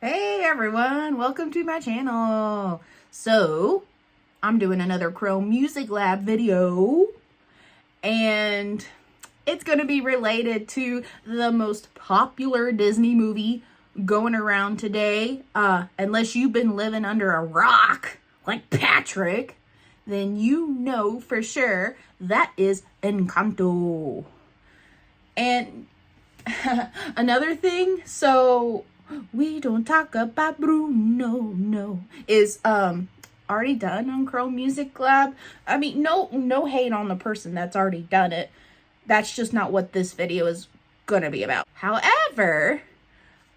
Hey everyone, welcome to my channel. So, I'm doing another chromemusiclab video, and it's going to be related to the most popular Disney movie going around today. Unless you've been living under a rock like Patrick, then you know for sure that is Encanto. And another thing, so We Don't Talk About Bruno, no, is already done on chromemusiclab. I mean, no hate on the person that's already done it. That's just not what this video is gonna be about. However,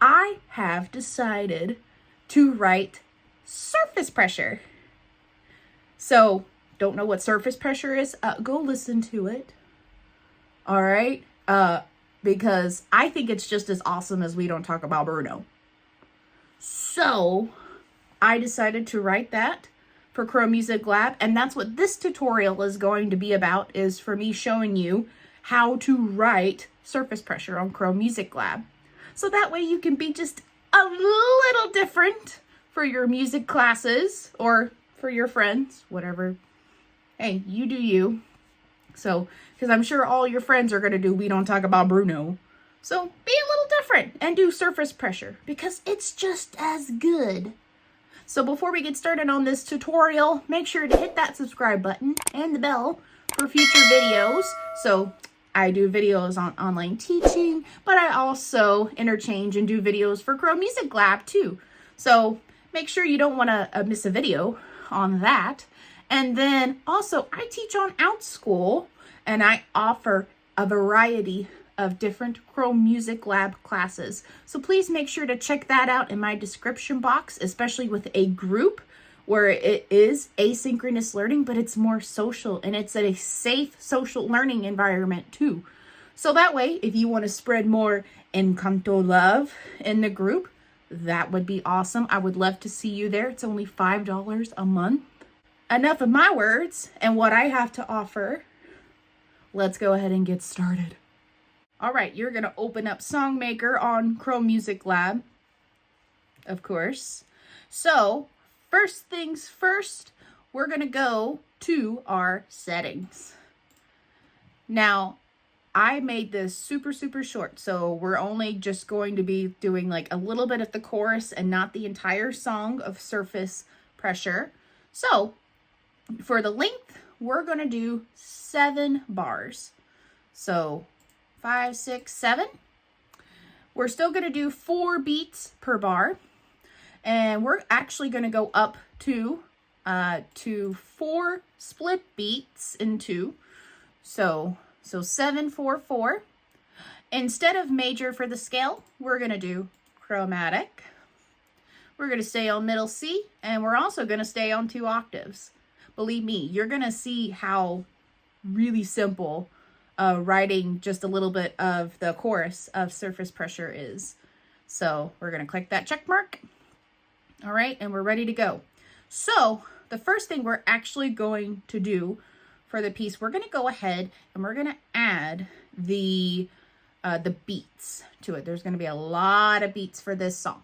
I have decided to write surface pressure. So, don't know what surface pressure is? Go listen to it. All right? Because I think it's just as awesome as We Don't Talk About Bruno. So, I decided to write that for chromemusiclab, and that's what this tutorial is going to be about, is for me showing you how to write surface pressure on chromemusiclab. So that way you can be just a little different for your music classes or for your friends, whatever. Hey, you do you. So, because I'm sure all your friends are going to do We Don't Talk About Bruno. So, be a little different and do surface pressure because it's just as good. So, before we get started on this tutorial, make sure to hit that subscribe button and the bell for future videos. So, I do videos on online teaching, but I also interchange and do videos for chromemusiclab too. So, make sure you don't want to miss a video on that. And then also, I teach on OutSchool, and I offer a variety of different chromemusiclab classes. So please make sure to check that out in my description box, especially with a group where it is asynchronous learning, but it's more social, and it's a safe social learning environment too. So that way, if you want to spread more Encanto love in the group, that would be awesome. I would love to see you there. It's only $5 a month. Enough of my words and what I have to offer. Let's go ahead and get started. All right, you're going to open up Songmaker on chromemusiclab, of course. So, first things first, we're going to go to our settings. Now, I made this super short, so we're only just going to be doing like a little bit of the chorus and not the entire song of surface pressure. So, for the length, we're going to do 7 bars. So 5, 6, 7. We're still going to do 4 beats per bar. And we're actually going to go up to 4 split beats in 2. So 7, 4, 4. Instead of major for the scale, we're going to do chromatic. We're going to stay on middle C, and we're also going to stay on 2 octaves. Believe me, you're going to see how really simple writing just a little bit of the chorus of surface pressure is. So we're going to click that check mark. All right, and we're ready to go. So the first thing we're actually going to do for the piece, we're going to go ahead and we're going to add the beats to it. There's going to be a lot of beats for this song.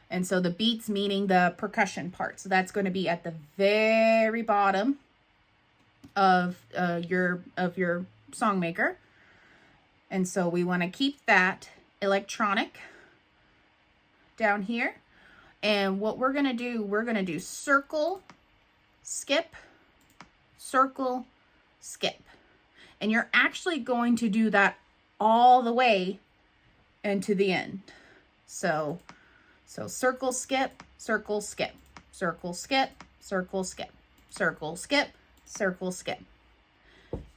And so the beats meaning the percussion part. So that's going to be at the very bottom of your Songmaker. And so we want to keep that electronic down here. And what we're going to do, we're going to do circle, skip, circle, skip. And you're actually going to do that all the way into the end. So circle, skip, circle, skip, circle, skip, circle, skip, circle, skip, circle, skip.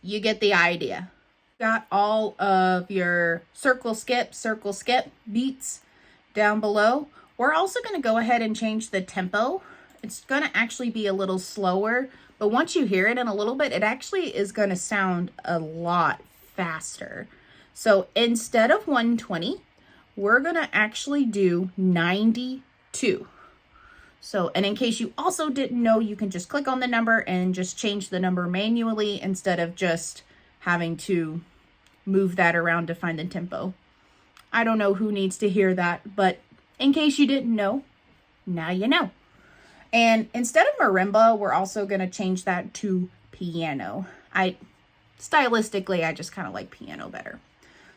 You get the idea. Got all of your circle, skip beats down below. We're also going to go ahead and change the tempo. It's going to actually be a little slower, but once you hear it in a little bit, it actually is going to sound a lot faster. So instead of 120, we're going to actually do 92. So, and in case you also didn't know, you can just click on the number and just change the number manually instead of just having to move that around to find the tempo. I don't know who needs to hear that, but in case you didn't know, now you know. And instead of marimba, we're also going to change that to piano. Stylistically, I just kind of like piano better.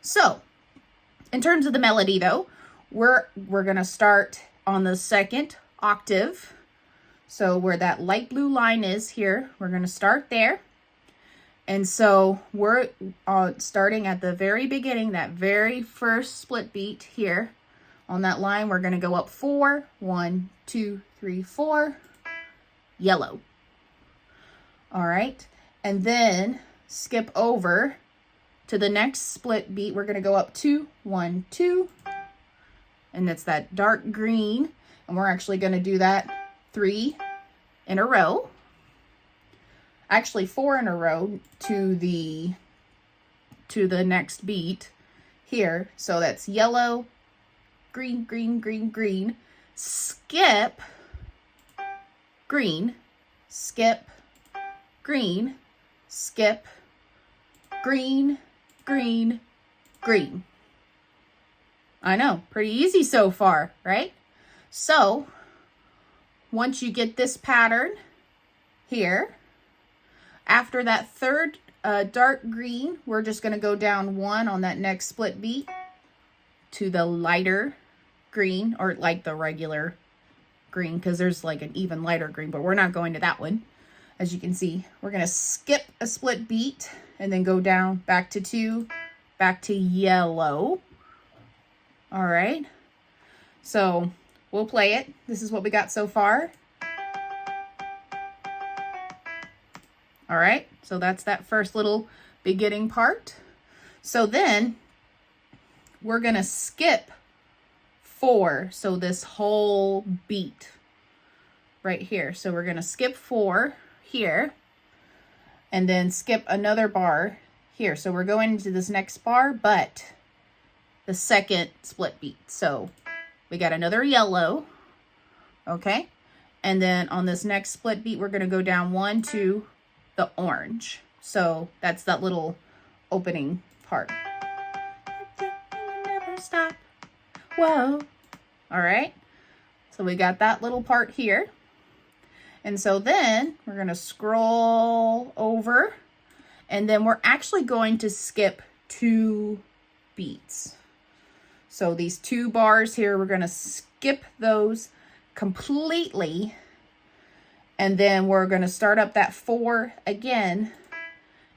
So, in terms of the melody though, we're going to start on the second octave. So where that light blue line is here, we're going to start there. And so we're starting at the very beginning, that very first split beat here. On that line, we're going to go up 4, 1, 2, 3, 4, yellow. All right. And then skip over to the next split beat. We're going to go up 2, 1, 2. And it's that dark green. And we're actually going to do that 3 in a row. Actually 4 in a row to the next beat here. So that's yellow, green, green, green, green, skip, green, skip, green, skip, green, green, green. I know, pretty easy so far, right? So once you get this pattern here, after that third dark green, we're just going to go down 1 on that next split beat to the lighter green, or like the regular green, because there's like an even lighter green, but we're not going to that one. As you can see, we're going to skip a split beat and then go down back to 2, back to yellow. All right. So we'll play it. This is what we got so far. All right, so that's that first little beginning part. So then we're going to skip 4. So this whole beat right here. So we're going to skip 4 here and then skip another bar here. So we're going into this next bar, but the second split beat. So we got another yellow. Okay. And then on this next split beat, we're going to go down 1, 2, the orange. So that's that little opening part. Never stop. Whoa. All right. So we got that little part here. And so then we're going to scroll over, and then we're actually going to skip 2 beats. So these 2 bars here, we're going to skip those completely. And then we're going to start up that 4 again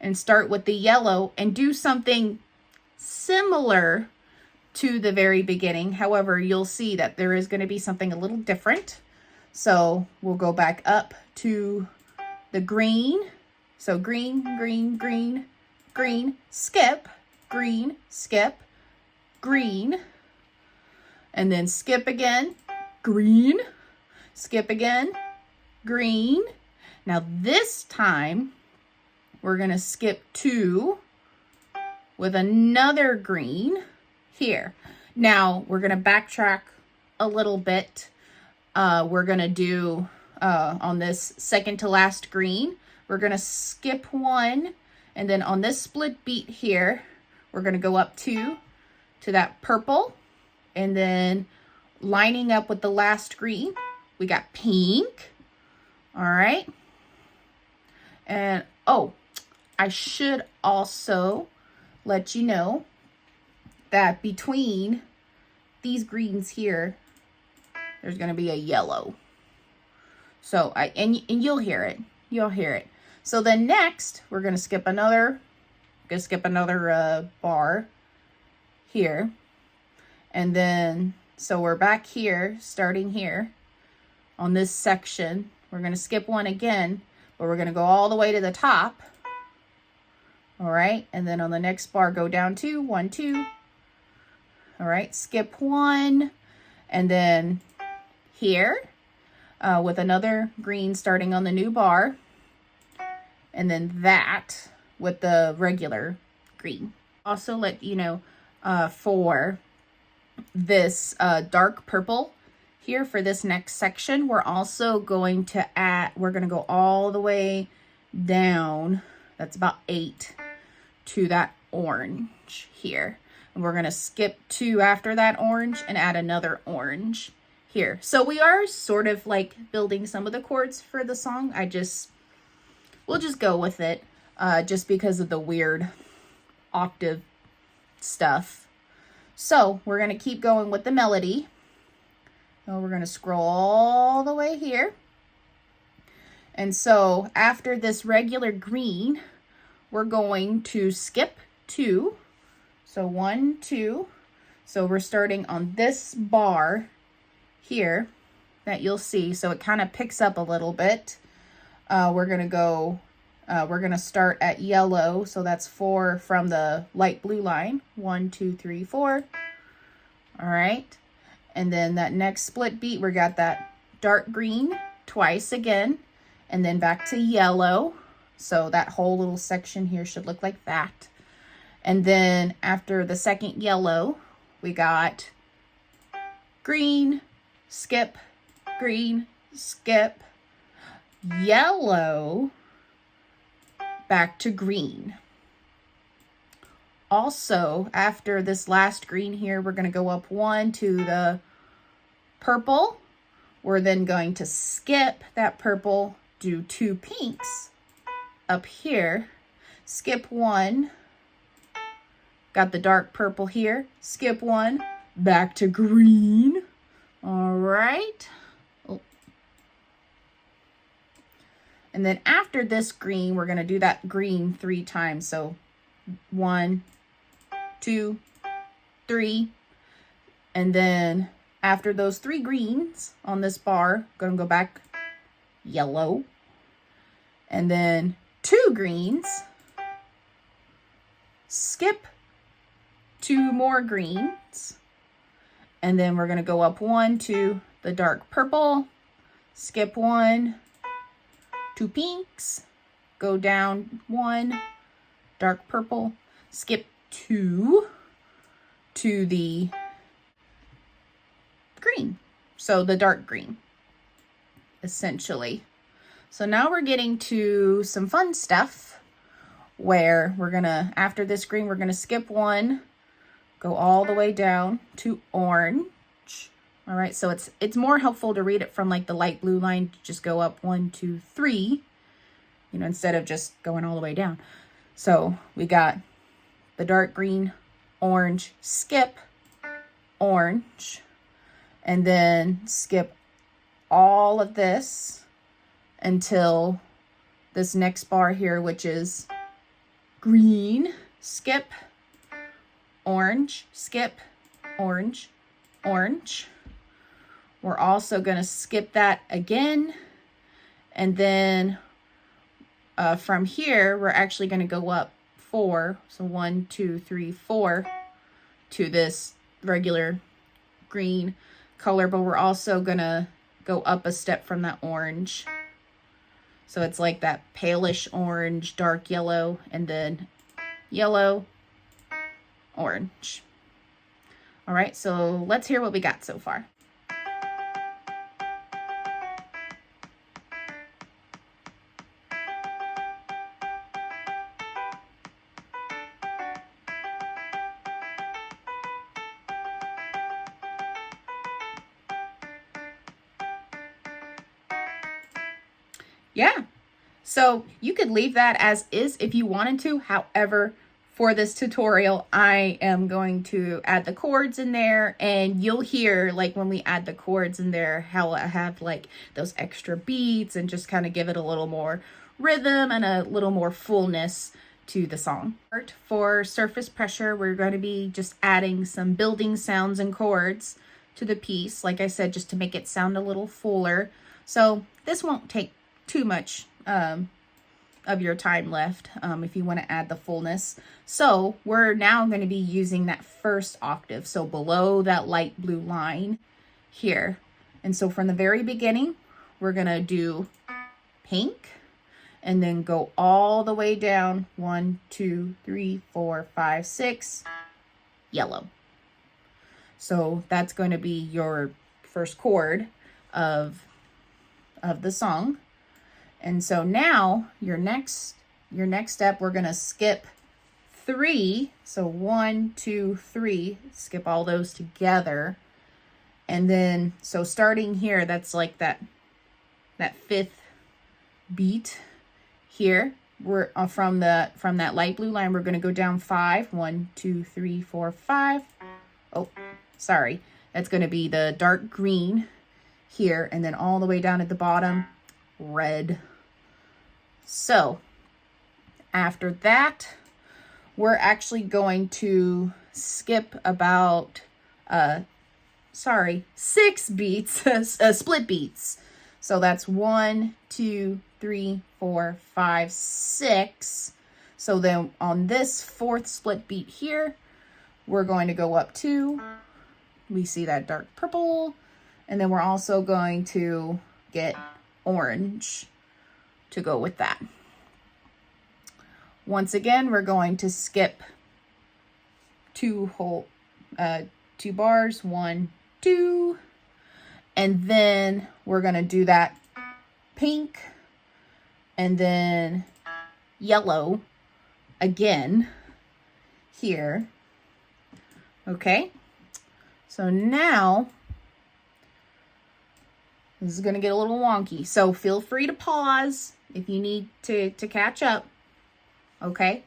and start with the yellow and do something similar to the very beginning. However, you'll see that there is going to be something a little different. So we'll go back up to the green. So green, green, green, green, skip, green, skip, green, and then skip again, green, skip again, green. Now this time we're going to skip 2 with another green here. Now we're going to backtrack a little bit. We're going to do on this second to last green, we're going to skip 1, and then on this split beat here, we're going to go up 2 to that purple, and then lining up with the last green, we got pink. All right. And, oh, I should also let you know that between these greens here, there's going to be a yellow. So, and you'll hear it. You'll hear it. So then next, we're going to skip another bar here. And then, so we're back here, starting here on this section. We're going to skip 1 again, but we're going to go all the way to the top. All right. And then on the next bar, go down 2, 1, 2. All right. Skip 1. And then here with another green starting on the new bar. And then that with the regular green. Also let you know for this dark purple here for this next section, we're also going to we're going to go all the way down, that's about 8, to that orange here. And we're gonna skip 2 after that orange and add another orange here. So we are sort of like building some of the chords for the song. We'll just go with it just because of the weird octave stuff. So we're gonna keep going with the melody. So we're gonna scroll all the way here. And so after this regular green, we're going to skip 2. So 1, 2. So we're starting on this bar here that you'll see. So it kind of picks up a little bit. We're gonna start at yellow. So that's 4 from the light blue line. 1, 2, 3, 4. All right. And then that next split beat, we got that dark green twice again, and then back to yellow. So that whole little section here should look like that. And then after the second yellow, we got green, skip, green, skip, yellow, back to green. Also, after this last green here, we're going to go up 1 to the purple. We're then going to skip that purple, do 2 pinks up here, skip 1, got the dark purple here, skip 1, back to green. All right. Oh. And then after this green, we're going to do that green 3 times. So 1, 2, 3. And then after those 3 greens on this bar, going to go back yellow. And then 2 greens, skip 2 more greens. And then we're going to go up 1 to the dark purple, skip 1, 2 pinks, go down 1, dark purple, skip 2 to the green. So the dark green, essentially. So now we're getting to some fun stuff where we're gonna, after this green, we're gonna skip 1, go all the way down to orange. All right, so it's more helpful to read it from like the light blue line, just go up 1, 2, 3, you know, instead of just going all the way down. So we got the dark green, orange, skip, orange, and then skip all of this until this next bar here, which is green, skip, orange, skip, orange, orange. We're also going to skip that again. And then from here, we're actually going to go up 4. So 1, 2, 3, 4 to this regular green color, but we're also going to go up a step from that orange. So it's like that palish orange, dark yellow, and then yellow, orange. All right, so let's hear what we got so far. Yeah, so you could leave that as is if you wanted to. However, for this tutorial, I am going to add the chords in there, and you'll hear like when we add the chords in there, how I have like those extra beats and just kind of give it a little more rhythm and a little more fullness to the song. For surface pressure, we're going to be just adding some building sounds and chords to the piece. Like I said, just to make it sound a little fuller. So this won't take too much of your time left if you want to add the fullness. So we're now going to be using that first octave, so below that light blue line here. And so from the very beginning, we're going to do pink and then go all the way down 1, 2, 3, 4, 5, 6, yellow. So that's going to be your first chord of the song. And so now your next step, we're going to skip 3. So 1, 2, 3. Skip all those together. And then, so starting here, that's like that 5th beat here. We're from that light blue line, we're going to go down 5. 1, 2, 3, 4, 5. Oh, sorry. That's going to be the dark green here, and then all the way down at the bottom, red. So after that, we're actually going to skip about 6 beats, split beats. So that's 1, 2, 3, 4, 5, 6. So then on this 4th split beat here, we're going to go up 2. We see that dark purple. And then we're also going to get orange to go with that. Once again, we're going to skip 2 bars, 1, 2. And then we're going to do that pink and then yellow again here. Okay. So now this is going to get a little wonky. So feel free to pause if you need to catch up. Okay.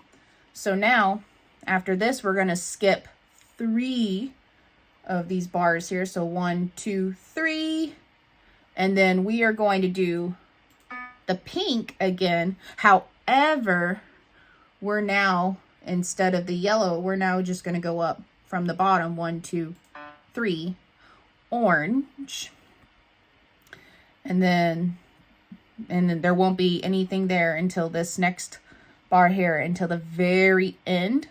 So now after this, we're going to skip 3 of these bars here. So 1, 2, 3. And then we are going to do the pink again. However, we're now, instead of the yellow, we're now just going to go up from the bottom. 1, 2, 3. Orange. And then there won't be anything there until this next bar here, until the very end.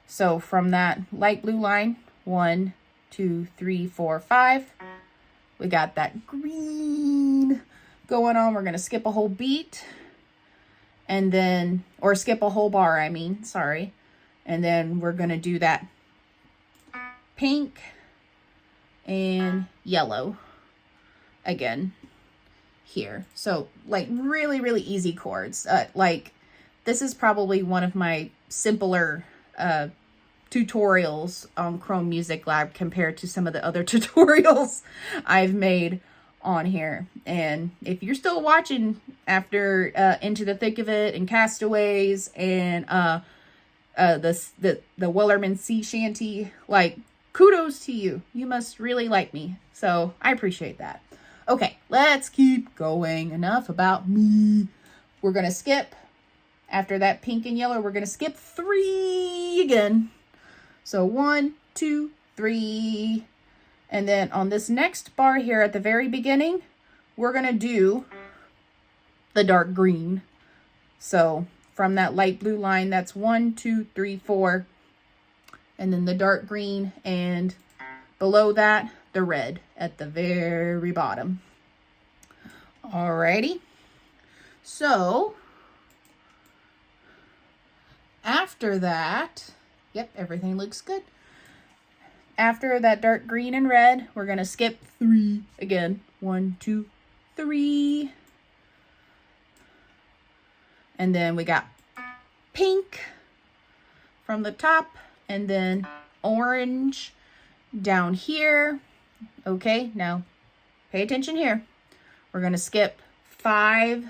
So from that light blue line, 1, 2, 3, 4, 5. We got that green going on. We're going to skip a whole beat. And then, or skip a whole bar, sorry. And then we're going to do that pink and yellow again here. So like really, really easy chords. Like this is probably one of my simpler tutorials on chromemusiclab compared to some of the other tutorials I've made on here. And if you're still watching after Into the Thick of It and Castaways and the Wellerman Sea Shanty, like kudos to you. You must really like me. So I appreciate that. Okay, let's keep going. Enough about me. We're going to skip, after that pink and yellow, we're going to skip 3 again. So 1, 2, 3. And then on this next bar here at the very beginning, we're going to do the dark green. So from that light blue line, that's 1, 2, 3, 4. And then the dark green, and below that, the red at the very bottom. Alrighty. So after that, yep, everything looks good. After that dark green and red, we're going to skip 3 again. 1, 2, 3. And then we got pink from the top, and then orange down here. Okay, now pay attention here. We're going to skip 5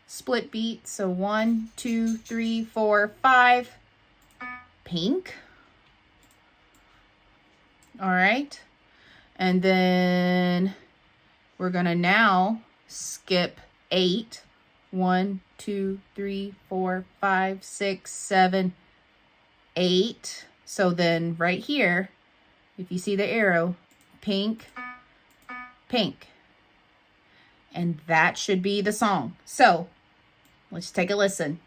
split beats. So 1, 2, 3, 4, 5. Pink. All right. And then we're going to now skip 8. 1, 2, 3, 4, 5, 6, 7, 8. So then right here, if you see the arrow, pink, pink. And that should be the song. So let's take a listen.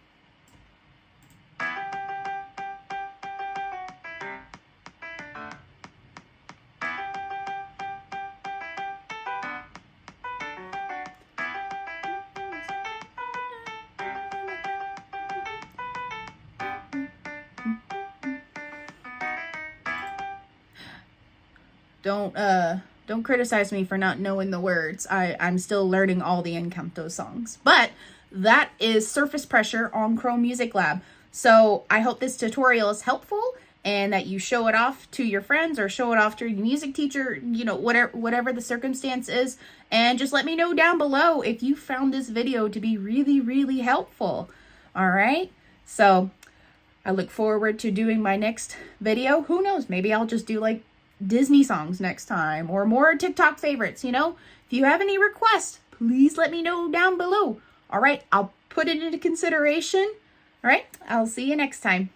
Don't criticize me for not knowing the words. I'm still learning all the Encanto songs. But that is Surface Pressure on chromemusiclab. So I hope this tutorial is helpful and that you show it off to your friends or show it off to your music teacher, you know, whatever the circumstance is. And just let me know down below if you found this video to be really, really helpful. All right. So I look forward to doing my next video. Who knows? Maybe I'll just do like Disney songs next time or more TikTok favorites, you know? If you have any requests, please let me know down below. All right. I'll put it into consideration. All right. I'll see you next time.